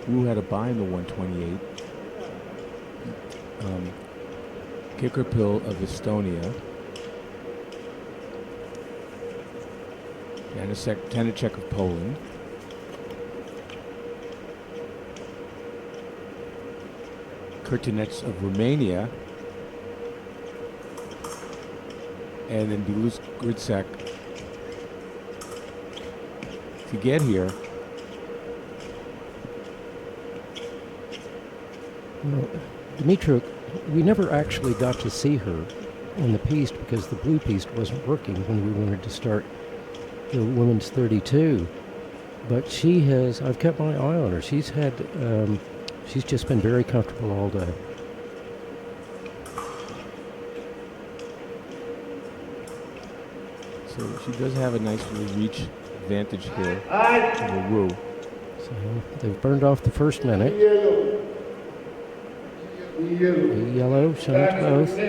Wu had a bye in the 128. Kikkerpil of Estonia. Janacek of Poland. Kurtinets of Romania. And then Bilus Gritsak to get here. Well, Dmytruk, we never actually got to see her on the piste because the blue piste wasn't working when we wanted to start the women's 32. But she has, I've kept my eye on her. She's had, she's just been very comfortable all day. So she does have a nice little reach advantage here over Wu. So they've burned off the first minute. Yellow, shown to both.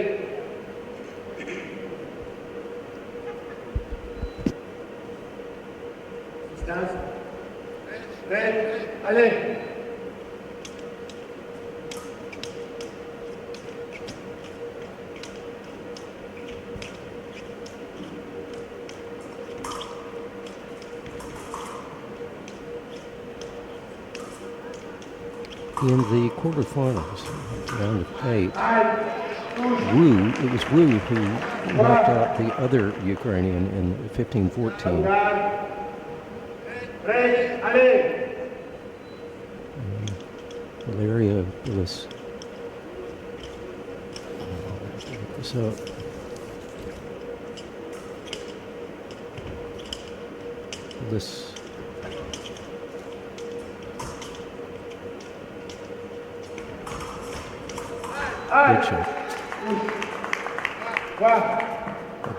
In the quarterfinals, round of 8, it was Wu who knocked out the other Ukrainian in 15-14. Valeria Bilus. So Bilus. Good shot.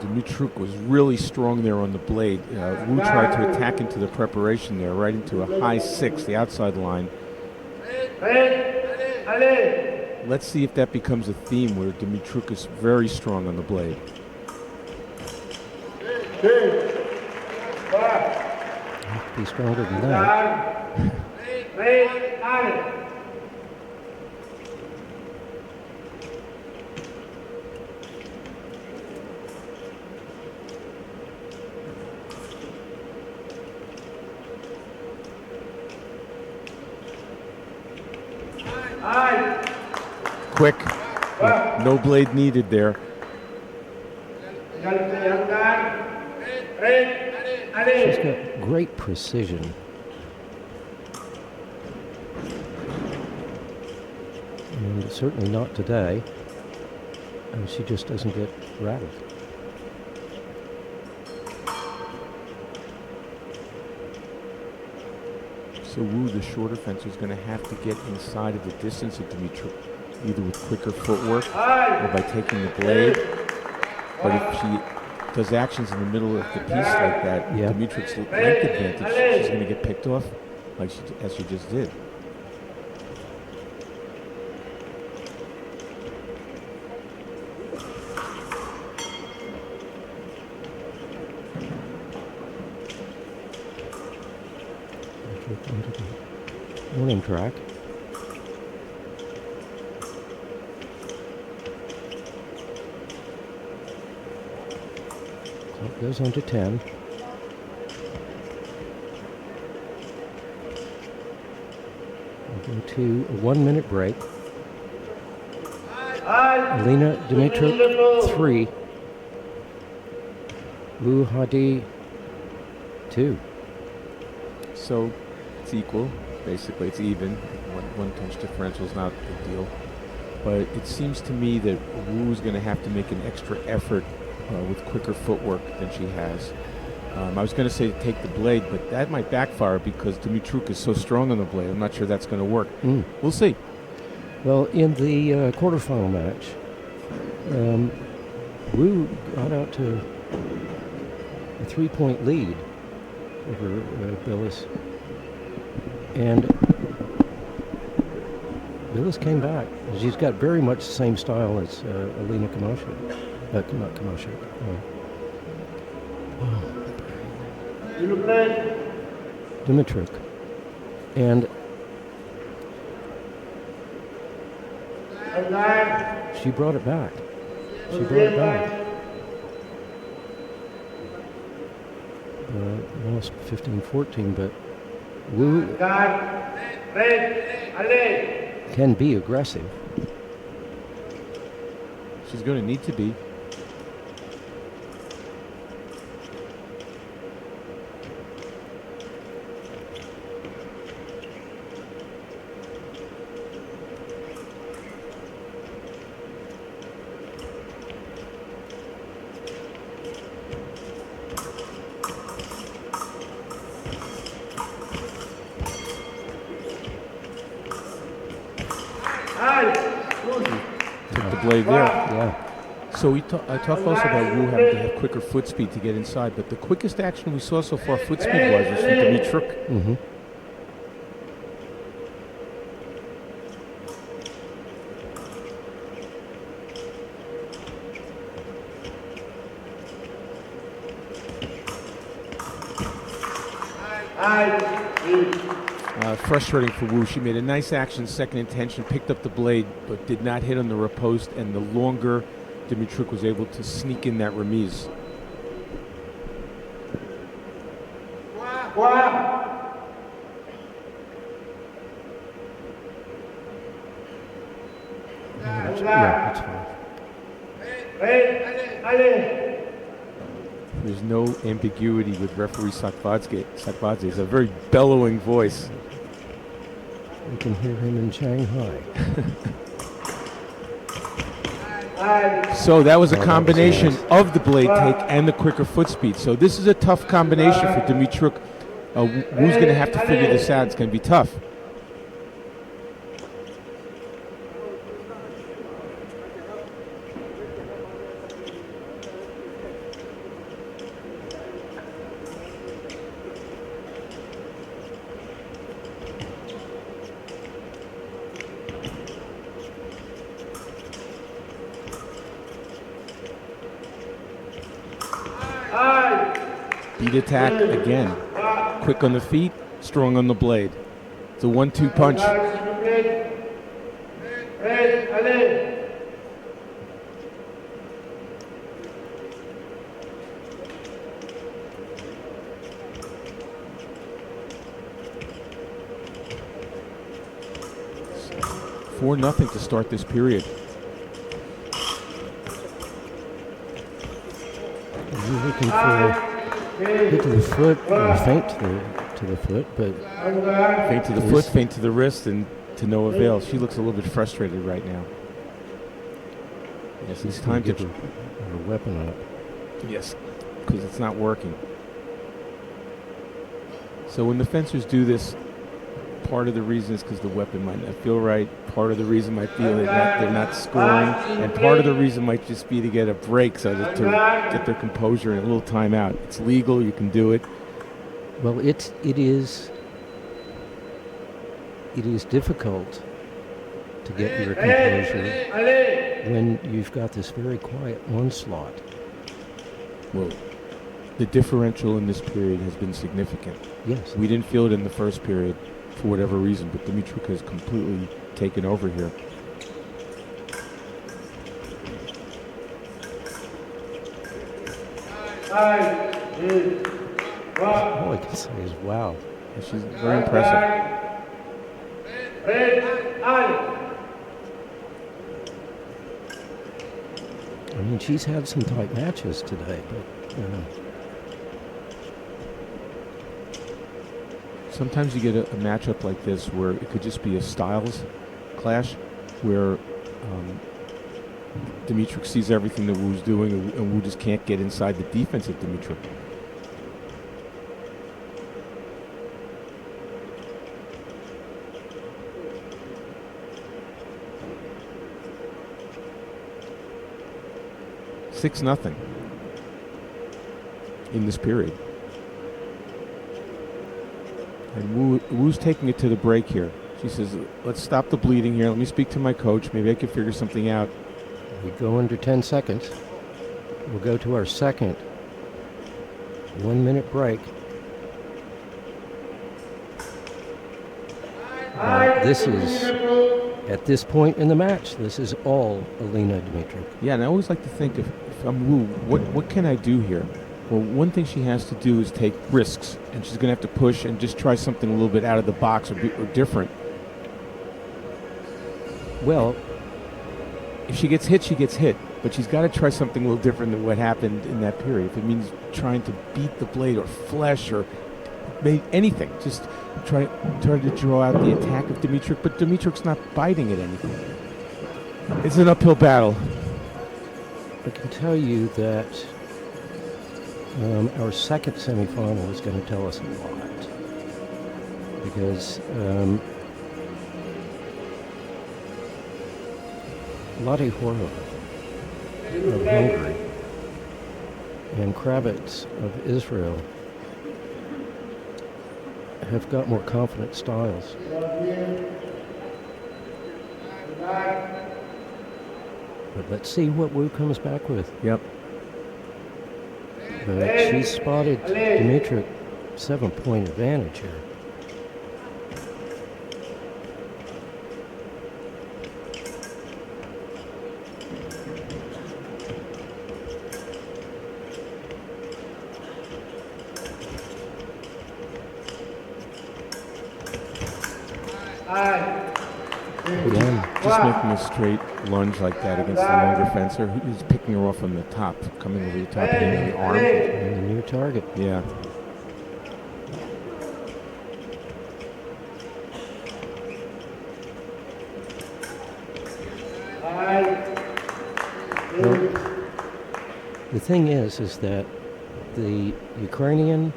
Dmytruk was really strong there on the blade. Wu tried to attack into the preparation there, right into a high 6, the outside line. Let's see if that becomes a theme where Dmytruk is very strong on the blade. Have to be stronger than that. Quick, no blade needed there. She's got great precision. And certainly not today. And she just doesn't get rattled. So Wu, the shorter fencer, is going to have to get inside of the distance of Dmytruk, either with quicker footwork or by taking the blade. But if she does actions in the middle of the piece like that, Dmytruk's length advantage, she's going to get picked off as she just did. Into the warning track. So it goes on to 10. We'll go to a 1-minute break. Alina Dmytruk 3. Haidi 2. So it's equal, basically. It's even. One touch differential is not a big deal. But it seems to me that Wu is going to have to make an extra effort with quicker footwork than she has. I was going to say to take the blade, but that might backfire because Dmytruk is so strong on the blade. I'm not sure that's going to work. We'll see. Well, in the quarterfinal match, Wu got out to a 3-point lead over Bilus. And Billis came back. She's got very much the same style as Alina not Kamosha. Dmytruk. And she brought it back. She brought it back. Lost 15-14, but Wu can be aggressive. She's going to need to be. Took the blade there. Yeah. So I talked also about Wu having to have quicker foot speed to get inside, but the quickest action we saw so far foot speed-wise was from Dmytruk. Mm-hmm. Frustrating for Wu. She made a nice action, second intention, picked up the blade, but did not hit on the riposte, and the longer Dmytruk was able to sneak in that remise. Yeah, that's fine. There's no ambiguity with referee Sakbadze. It's a very bellowing voice. You can hear him in Shanghai. So that was a combination of the blade take and the quicker foot speed. So this is a tough combination for Dmytruk. Wu's going to have to figure this out. It's going to be tough. Beat attack again. Quick on the feet, strong on the blade. It's a 1-2 punch. It's 4-0 to start this period. You're looking for hit to the foot or feint to the foot, but feint to the foot, feint to the wrist, and to no avail. She looks a little bit frustrated right now. Yes, it's time to get her weapon up. Yes, because it's not working. So when the fencers do this, part of the reason is because the weapon might not feel right. Part of the reason might be they're not scoring, and part of the reason might just be to get a break, so that to get their composure and a little timeout. It's legal; you can do it. Well, it is difficult to get your composure when you've got this very quiet onslaught. Well, the differential in this period has been significant. Yes, we didn't feel it in the first period, for whatever reason, but Dmytruk has completely taken over here. All I can say is wow. She's very impressive. I mean, she's had some tight matches today, but sometimes you get a matchup like this where it could just be a styles clash, where Dmytruk sees everything that Wu's doing, and Wu just can't get inside the defense of Dmytruk. Six nothing in this period. And Wu's taking it to the break here. She says, let's stop the bleeding here. Let me speak to my coach. Maybe I can figure something out. We go under 10 seconds. We'll go to our second 1 minute break. This is, at this point in the match, this is all Alina Dmytruk. Yeah, and I always like to think if I'm Wu, what can I do here? Well, one thing she has to do is take risks, and she's going to have to push and just try something a little bit out of the box or different. Well, if she gets hit, she gets hit. But she's got to try something a little different than what happened in that period. If it means trying to beat the blade or flesh or anything, just try to draw out the attack of Dmytruk. But Dmytruk's not biting at anything. It's an uphill battle. I can tell you that our second semifinal is going to tell us a lot. Because Lottie Horov of Hungary and Kravitz of Israel have got more confident styles. But let's see what Wu comes back with. Yep. But she's spotted Dmytruk 7-point advantage here. Again, just making a straight lunge like that against the longer fencer. He's picking her off from the top, coming over the top, hitting the arm. and the new target. Yeah. Well, the thing is that the Ukrainian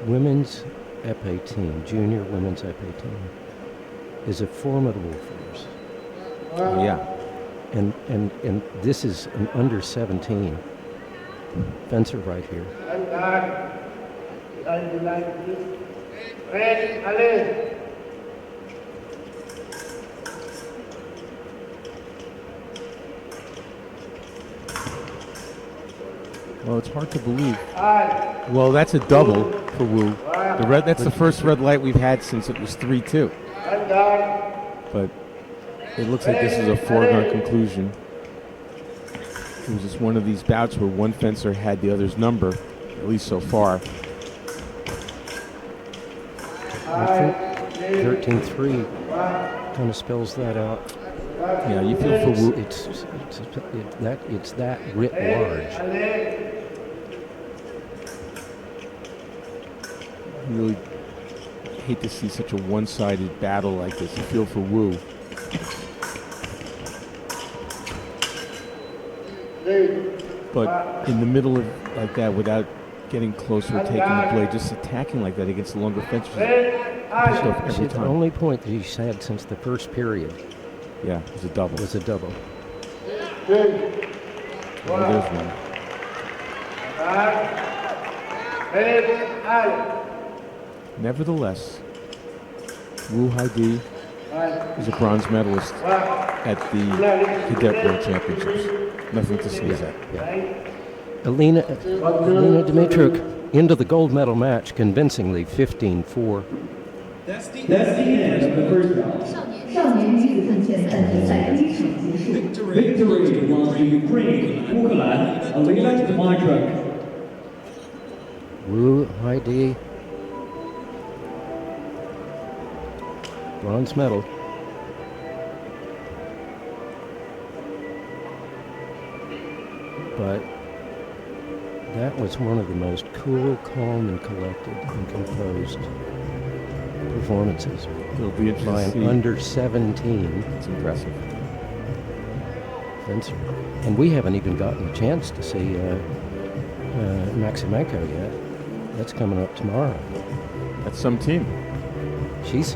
women's épée team, junior women's épée team, is a formidable force. Yeah. And this is an under 17 fencer right here. Well, it's hard to believe. Well, that's a double for Wu. That's the first red light we've had since it was 3-2. But it looks like this is a foregone conclusion. It was just one of these bouts where one fencer had the other's number, at least so far. I think 13-3 kind of spells that out. Yeah, you feel for Wu. It's that writ large. I really hate to see such a one-sided battle like this. You feel for Wu. But in the middle of like that, without getting closer, taking the blade, just attacking like that against the longer fences, pissed off every It's the time. only point that he's had since the first period. Yeah, it was a double. Was a double. Oh, there's one. Nevertheless, Wu Haidi is a bronze medalist at the Cadet World Championships. Nothing to sneeze at. Yeah. Alina Dmytruk into the gold medal match convincingly, 15-4. That's the end of the first round. 少年女子分决赛比赛第一场结束。 Victory belongs to Ukraine, Ukraine, Alina Dmytruk. Wu Haidi, bronze medal. But that was one of the most cool, calm, and collected and composed performances It'll be interesting by to an see. under 17 It's impressive. fencer. And we haven't even gotten a chance to see Maximenko yet. That's coming up tomorrow. That's some team. She's